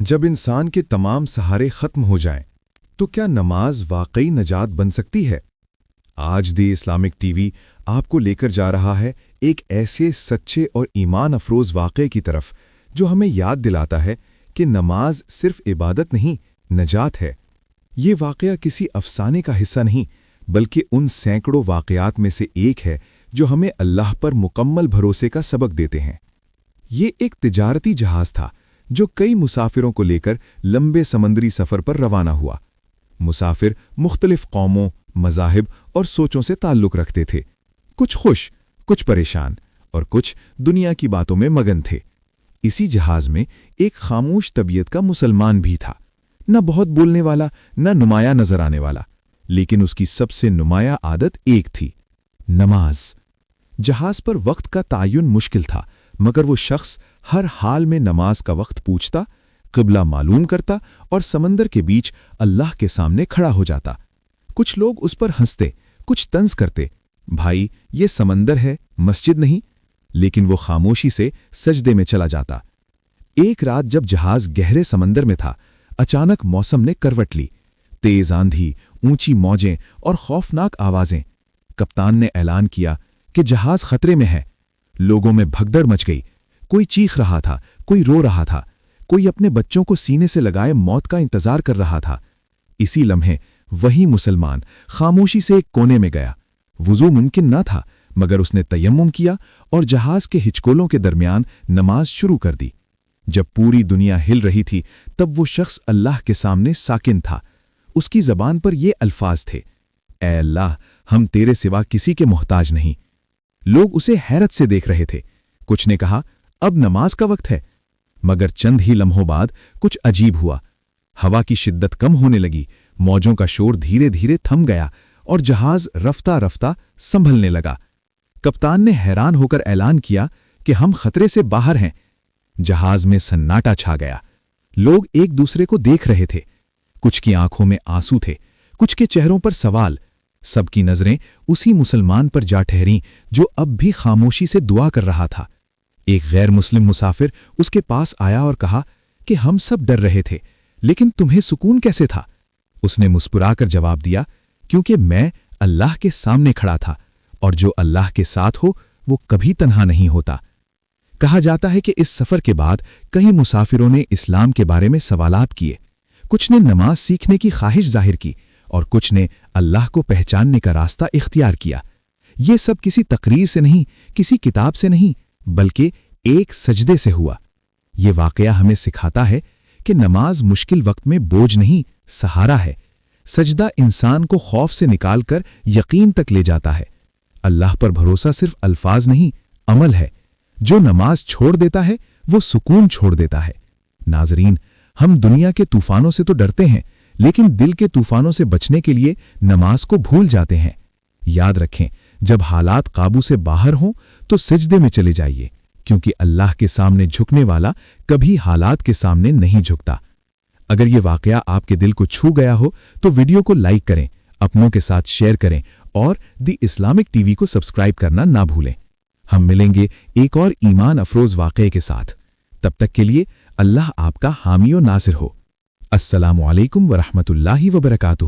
جب انسان کے تمام سہارے ختم ہو جائیں تو کیا نماز واقعی نجات بن سکتی ہے؟ آج دی اسلامک ٹی وی آپ کو لے کر جا رہا ہے ایک ایسے سچے اور ایمان افروز واقعے کی طرف جو ہمیں یاد دلاتا ہے کہ نماز صرف عبادت نہیں، نجات ہے۔ یہ واقعہ کسی افسانے کا حصہ نہیں بلکہ ان سینکڑوں واقعات میں سے ایک ہے جو ہمیں اللہ پر مکمل بھروسے کا سبق دیتے ہیں۔ یہ ایک تجارتی جہاز تھا جو کئی مسافروں کو لے کر لمبے سمندری سفر پر روانہ ہوا۔ مسافر مختلف قوموں، مذاہب اور سوچوں سے تعلق رکھتے تھے، کچھ خوش، کچھ پریشان اور کچھ دنیا کی باتوں میں مگن تھے۔ اسی جہاز میں ایک خاموش طبیعت کا مسلمان بھی تھا، نہ بہت بولنے والا، نہ نمایاں نظر آنے والا، لیکن اس کی سب سے نمایاں عادت ایک تھی: نماز۔ جہاز پر وقت کا تعین مشکل تھا، مگر وہ شخص ہر حال میں نماز کا وقت پوچھتا، قبلہ معلوم کرتا اور سمندر کے بیچ اللہ کے سامنے کھڑا ہو جاتا۔ کچھ لوگ اس پر ہنستے، کچھ طنز کرتے، بھائی یہ سمندر ہے، مسجد نہیں، لیکن وہ خاموشی سے سجدے میں چلا جاتا۔ ایک رات جب جہاز گہرے سمندر میں تھا، اچانک موسم نے کروٹ لی۔ تیز آندھی، اونچی موجیں اور خوفناک آوازیں۔ کپتان نے اعلان کیا کہ جہاز خطرے میں ہے۔ لوگوں میں بھگدڑ مچ گئی، کوئی چیخ رہا تھا، کوئی رو رہا تھا، کوئی اپنے بچوں کو سینے سے لگائے موت کا انتظار کر رہا تھا۔ اسی لمحے وہی مسلمان خاموشی سے ایک کونے میں گیا۔ وضو ممکن نہ تھا، مگر اس نے تیمم کیا اور جہاز کے ہچکولوں کے درمیان نماز شروع کر دی۔ جب پوری دنیا ہل رہی تھی تب وہ شخص اللہ کے سامنے ساکن تھا۔ اس کی زبان پر یہ الفاظ تھے: اے اللہ، ہم تیرے سوا کسی کے محتاج نہیں۔ لوگ اسے حیرت سے دیکھ رہے تھے۔ کچھ نے کہا اب نماز کا وقت ہے، مگر چند ہی لمحوں بعد کچھ عجیب ہوا۔ ہوا کی شدت کم ہونے لگی، موجوں کا شور دھیرے دھیرے تھم گیا اور جہاز رفتہ رفتہ سنبھلنے لگا۔ کپتان نے حیران ہو کر اعلان کیا کہ ہم خطرے سے باہر ہیں۔ جہاز میں سناٹا چھا گیا۔ لوگ ایک دوسرے کو دیکھ رہے تھے، کچھ کی آنکھوں میں آنسو تھے، کچھ کے چہروں پر سوال۔ سب کی نظریں اسی مسلمان پر جا ٹھہریں جو اب بھی خاموشی سے دعا کر رہا تھا۔ ایک غیر مسلم مسافر اس کے پاس آیا اور کہا کہ ہم سب ڈر رہے تھے، لیکن تمہیں سکون کیسے تھا؟ اس نے مسکرا کر جواب دیا، کیونکہ میں اللہ کے سامنے کھڑا تھا، اور جو اللہ کے ساتھ ہو وہ کبھی تنہا نہیں ہوتا۔ کہا جاتا ہے کہ اس سفر کے بعد کئی مسافروں نے اسلام کے بارے میں سوالات کیے۔ کچھ نے نماز سیکھنے کی خواہش ظاہر کی اور کچھ نے اللہ کو پہچاننے کا راستہ اختیار کیا۔ یہ سب کسی تقریر سے نہیں، کسی کتاب سے نہیں، بلکہ ایک سجدے سے ہوا۔ یہ واقعہ ہمیں سکھاتا ہے کہ نماز مشکل وقت میں بوجھ نہیں، سہارا ہے۔ سجدہ انسان کو خوف سے نکال کر یقین تک لے جاتا ہے۔ اللہ پر بھروسہ صرف الفاظ نہیں، عمل ہے۔ جو نماز چھوڑ دیتا ہے وہ سکون چھوڑ دیتا ہے۔ ناظرین، ہم دنیا کے طوفانوں سے تو ڈرتے ہیں، لیکن دل کے طوفانوں سے بچنے کے لیے نماز کو بھول جاتے ہیں۔ یاد رکھیں، جب حالات قابو سے باہر ہوں تو سجدے میں چلے جائیے، کیونکہ اللہ کے سامنے جھکنے والا کبھی حالات کے سامنے نہیں جھکتا۔ اگر یہ واقعہ آپ کے دل کو چھو گیا ہو تو ویڈیو کو لائک کریں، اپنوں کے ساتھ شیئر کریں اور دی اسلامک ٹی وی کو سبسکرائب کرنا نہ بھولیں۔ ہم ملیں گے ایک اور ایمان افروز واقعے کے ساتھ۔ تب تک کے لیے اللہ آپ کا حامی و ناصر ہو۔ السلام علیکم ورحمۃ اللہ وبرکاتہ۔